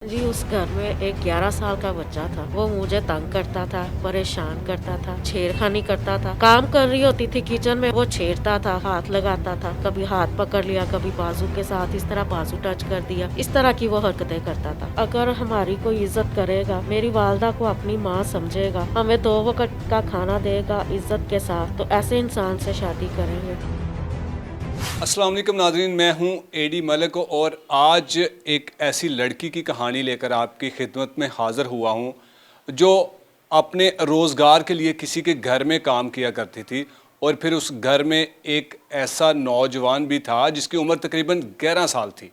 जी, उस घर में एक 11 साल का बच्चा था। वो मुझे तंग करता था, परेशान करता था, छेड़खानी करता था। काम कर रही होती थी किचन में, वो छेड़ता था, हाथ लगाता था, कभी हाथ पकड़ लिया, कभी बाजू के साथ इस तरह बाजू टच कर दिया। इस तरह की वो हरकतें करता था। अगर हमारी कोई इज्जत करेगा, मेरी वालदा को अपनी माँ समझेगा, हमें 2 वक्त का खाना देगा इज्जत के साथ, तो ऐसे इंसान से शादी करेंगे। अस्सलाम वालेकुम नाज़रीन, मैं हूं एडी मलिक और आज एक ऐसी लड़की की कहानी लेकर आपकी खिदमत में हाज़िर हुआ हूं जो अपने रोज़गार के लिए किसी के घर में काम किया करती थी और फिर उस घर में एक ऐसा नौजवान भी था जिसकी उम्र तकरीबन 11 साल थी।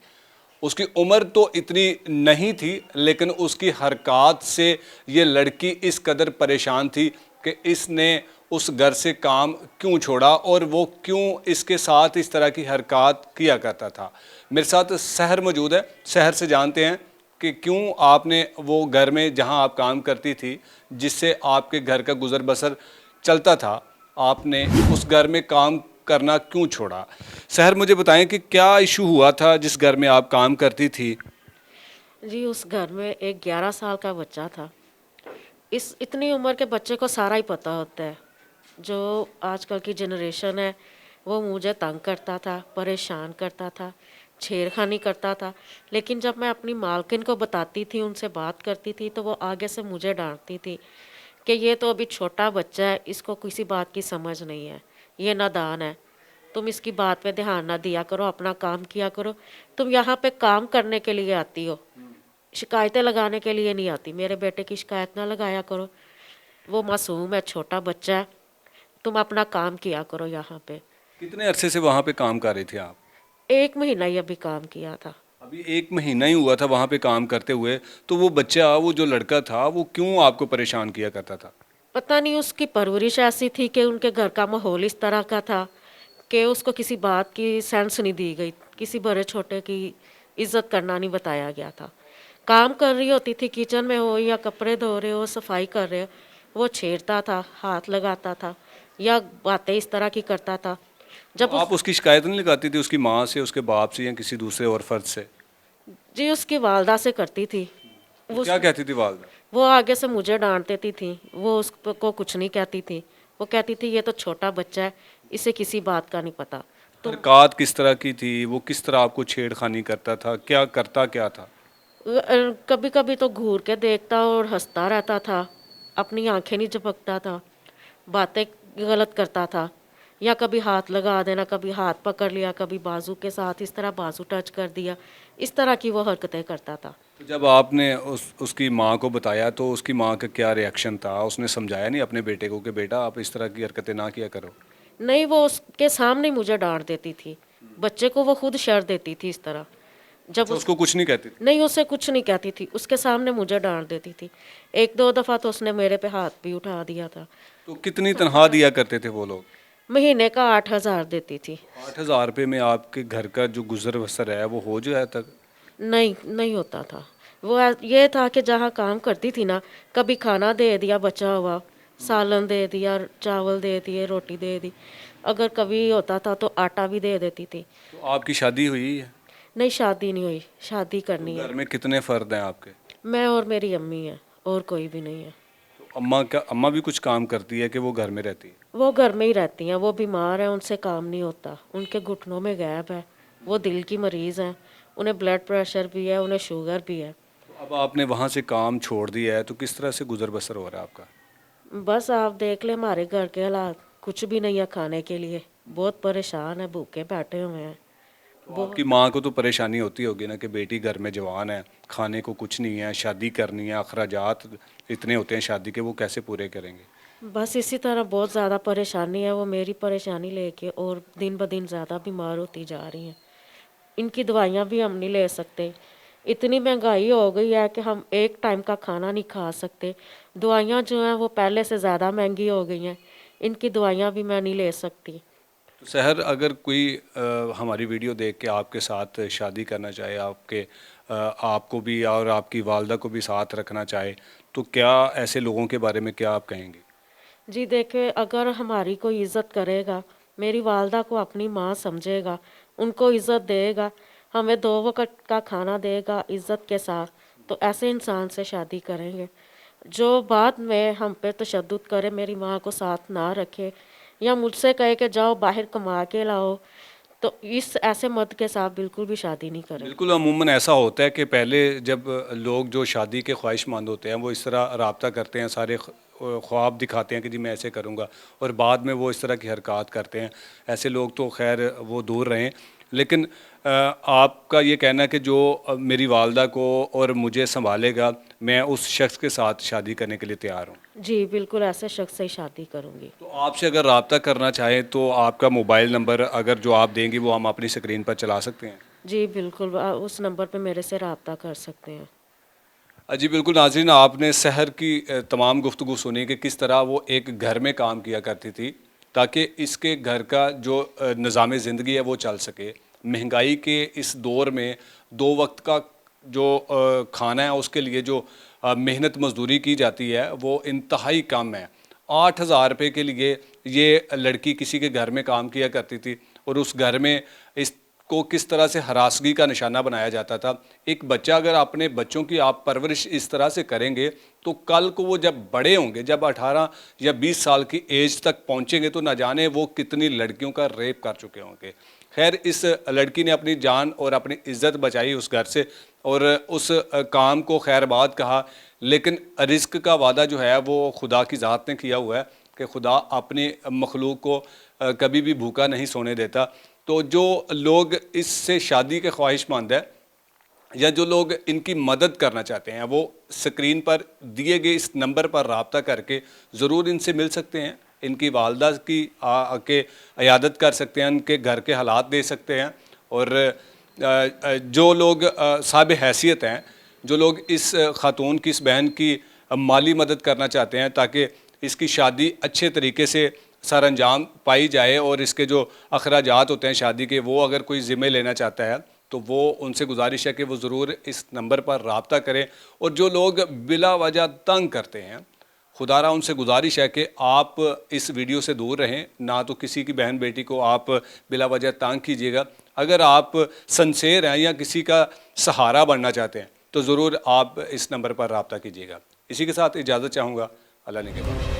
उसकी उम्र तो इतनी नहीं थी लेकिन उसकी हरकत से ये लड़की इस कदर परेशान थी कि इसने उस घर से काम क्यों छोड़ा और वो क्यों इसके साथ इस तरह की हरकत किया करता था। मेरे साथ सहर मौजूद है, सहर से जानते हैं कि क्यों आपने वो घर में जहां आप काम करती थी, जिससे आपके घर का गुजर बसर चलता था, आपने उस घर में काम करना क्यों छोड़ा। सहर, मुझे बताएं कि क्या इशू हुआ था जिस घर में आप काम करती थी। जी, उस घर में एक 11 साल का बच्चा था। इस इतनी उम्र के बच्चे को सारा ही पता होता है। जो आजकल की जनरेशन है, वो मुझे तंग करता था, परेशान करता था, छेड़खानी करता था। लेकिन जब मैं अपनी मालकिन को बताती थी, उनसे बात करती थी, तो वो आगे से मुझे डांटती थी कि ये तो अभी छोटा बच्चा है, इसको किसी बात की समझ नहीं है, ये नादान है, तुम इसकी बात पे ध्यान ना दिया करो, अपना काम किया करो। तुम यहाँ पे काम करने के लिए आती हो, शिकायतें लगाने के लिए नहीं आती। मेरे बेटे की शिकायत ना लगाया करो, वो मासूम है, छोटा बच्चा है, तुम अपना काम किया करो यहाँ पे। कितने अरसे से वहाँ पे काम कर रही थी आप। 1 महीना ही अभी काम किया था। अभी एक महीना ही हुआ था वहाँ पे काम करते हुए, तो वो बच्चा, वो जो लड़का था, वो क्यों आपको परेशान किया करता था। पता नहीं उसकी परवरिश ऐसी थी कि उनके घर का माहौल इस तरह का था कि उसको किसी बात की सेंस नहीं दी गई, किसी बड़े छोटे की इज्जत करना नहीं बताया गया था। काम कर रही होती थी किचन में हो या कपड़े धो रहे हो, सफाई कर रहे हो, वो छेड़ता था, हाथ लगाता था या बातें इस तरह की करता था। तो जब आप उस उसकी शिकायत नहीं लगाती थी उसकी माँ से, उसके बाप से या किसी दूसरे और फर्द से। जी, उसकी वालदा से करती थी। तो वो क्या कहती थी वालदा। वो आगे से मुझे डांट देती थी, वो उसको कुछ नहीं कहती थी। वो कहती थी ये तो छोटा बच्चा है, इसे किसी बात का नहीं पता। तुम हरकत किस तरह की थी, वो किस तरह आपको छेड़खानी करता था, क्या करता क्या था। कभी कभी तो घूर के देखता और हंसता रहता था, अपनी आंखें नहीं झपकता था, बातें गलत करता था, या कभी हाथ लगा देना, कभी हाथ पकड़ लिया, कभी बाजू के साथ इस तरह बाजू टच कर दिया। इस तरह की वो हरकतें करता था। तो जब आपने उसकी माँ को बताया तो उसकी माँ का क्या रिएक्शन था, उसने समझाया नहीं अपने बेटे को कि बेटा आप इस तरह की हरकतें ना किया करो। नहीं, वो उसके सामने मुझे डांट देती थी, बच्चे को वो खुद शर देती थी इस तरह। जब अच्छा, उस उसको कुछ नहीं कहती थी। नहीं, उसे कुछ नहीं कहती थी, उसके सामने मुझे डांट देती थी। 1-2 दफ़ा तो उसने मेरे पे हाथ भी उठा दिया था। तो कितनी तनख्वाह दिया करते थे वो लोग। महीने का 8,000 देती थी। 8,000 रुपये में आपके घर का जो गुजर बसर है वो हो जाए तक। नहीं, नहीं होता था। ये था कि जहाँ काम करती थी ना, कभी खाना दे दिया बचा हुआ, सालन दे दिया, चावल दे दिए, रोटी दे दी। अगर कभी होता था तो आटा भी दे देती थी। तो आपकी शादी हुई है। नहीं, शादी नहीं हुई, शादी तो करनी है। घर में कितने फ़र्द हैं आपके। मैं और मेरी अम्मी है, और कोई भी नहीं है। तो अम्मा भी कुछ काम करती है कि वो घर में रहती है। वो घर में ही रहती हैं, वो बीमार हैं, उनसे काम नहीं होता, उनके घुटनों में गैप है, वो दिल की मरीज़ हैं, उन्हें ब्लड प्रेशर भी है, उन्हें शुगर भी है। तो अब आपने वहाँ से काम छोड़ दिया है तो किस तरह से गुजर बसर हो रहा है आपका। बस आप देख ले हमारे घर के हालात, कुछ भी नहीं है खाने के लिए, बहुत परेशान है, भूखे बैठे हुए हैं। तो आपकी बहुत। माँ को तो परेशानी होती होगी ना कि बेटी घर में जवान है, खाने को कुछ नहीं है, शादी करनी है, अखराजात इतने होते हैं शादी के, वो कैसे पूरे करेंगे। बस इसी तरह बहुत ज़्यादा परेशानी है, वो मेरी परेशानी लेके और दिन ब दिन ज़्यादा बीमार होती जा रही हैं। इनकी दवाइयाँ भी हम नहीं ले सकते, इतनी महंगाई हो गई है कि हम एक टाइम का खाना नहीं खा सकते। दवाइयाँ जो हैं वो पहले से ज़्यादा महंगी हो गई हैं, इनकी दवाइयाँ भी मैं नहीं ले सकती। तो शहर, अगर कोई हमारी वीडियो देख के आपके साथ शादी करना चाहे, आपको भी और आपकी वालदा को भी साथ रखना चाहे, तो क्या ऐसे लोगों के बारे में क्या आप कहेंगे। जी देखिए, अगर हमारी कोई इज़्ज़त करेगा, मेरी वालदा को अपनी माँ समझेगा, उनको इज़्ज़त देगा, हमें 2 वक़्त का खाना देगा इज़्ज़त के साथ, तो ऐसे इंसान से शादी करेंगे जो बाद में हम पे तशद्दुद करे, मेरी माँ को साथ ना रखे या मुझसे कहे कि जाओ बाहर कमा के लाओ, तो इस ऐसे मर्द के साथ बिल्कुल भी शादी नहीं करें। बिल्कुल, अमूमन ऐसा होता है कि पहले जब लोग जो शादी के ख्वाहिशमंद होते हैं वो इस तरह रब्ता करते हैं, सारे ख्वाब दिखाते हैं कि जी मैं ऐसे करूँगा, और बाद में वो इस तरह की हरकत करते हैं। ऐसे लोग तो खैर वो दूर रहें। लेकिन आपका ये कहना है कि जो मेरी वालदा को और मुझे संभालेगा, मैं उस शख्स के साथ शादी करने के लिए तैयार हूँ। जी बिल्कुल, ऐसे शख्स से ही शादी करूँगी। तो आपसे अगर रब्ता करना चाहें तो आपका मोबाइल नंबर अगर जो आप देंगी वो हम अपनी स्क्रीन पर चला सकते हैं? जी बिल्कुल, उस नंबर पे मेरे से रब्ता कर सकते हैं। जी बिल्कुल नाज़रीन, आपने सहर की तमाम गुफ्तगू सुनी कि किस तरह वो एक घर में काम किया करती थी ताकि इसके घर का जो निज़ाम ज़िंदगी है वो चल सके। महंगाई के इस दौर में 2 वक्त का जो खाना है उसके लिए जो मेहनत मजदूरी की जाती है वो इंतहाई कम है। 8,000 रुपये के लिए ये लड़की किसी के घर में काम किया करती थी, और उस घर में इस को किस तरह से हरासगी का निशाना बनाया जाता था। एक बच्चा, अगर अपने बच्चों की आप परवरिश इस तरह से करेंगे तो कल को वो जब बड़े होंगे, जब 18 या 20 साल की एज तक पहुंचेंगे, तो न जाने वो कितनी लड़कियों का रेप कर चुके होंगे। खैर, इस लड़की ने अपनी जान और अपनी इज्जत बचाई उस घर से, और उस काम को खैरबाद कहा। लेकिन रिस्क का वादा जो है वो खुदा की ज़ात ने किया हुआ है कि खुदा अपनी मखलूक को कभी भी भूखा नहीं सोने देता। तो जो लोग इससे शादी के ख्वाहिशमंद है या जो लोग इनकी मदद करना चाहते हैं, वो स्क्रीन पर दिए गए इस नंबर पर रब्ता करके ज़रूर इनसे मिल सकते हैं। इनकी वालदा की आके इयादत कर सकते हैं, उनके घर के हालात दे सकते हैं। और जो लोग साहिब हैसियत हैं, जो लोग इस खातून की, इस बहन की माली मदद करना चाहते हैं ताकि इसकी शादी अच्छे तरीके से सर अंजाम पाई जाए, और इसके जो अखराजात होते हैं शादी के, वो अगर कोई ज़िम्मे लेना चाहता है तो वो उनसे गुजारिश है कि वो ज़रूर इस नंबर पर रब्ता करें। और जो लोग बिला वजह तंग करते हैं, खुदारा उनसे गुजारिश है कि आप इस वीडियो से दूर रहें, ना तो किसी की बहन बेटी को आप बिला वजह तंग कीजिएगा। अगर आप सनसेर हैं या किसी का सहारा बनना चाहते हैं तो ज़रूर आप इस नंबर पर रब्ता कीजिएगा। इसी के साथ इजाज़त चाहूँगा। अल्लाह ने के बाद।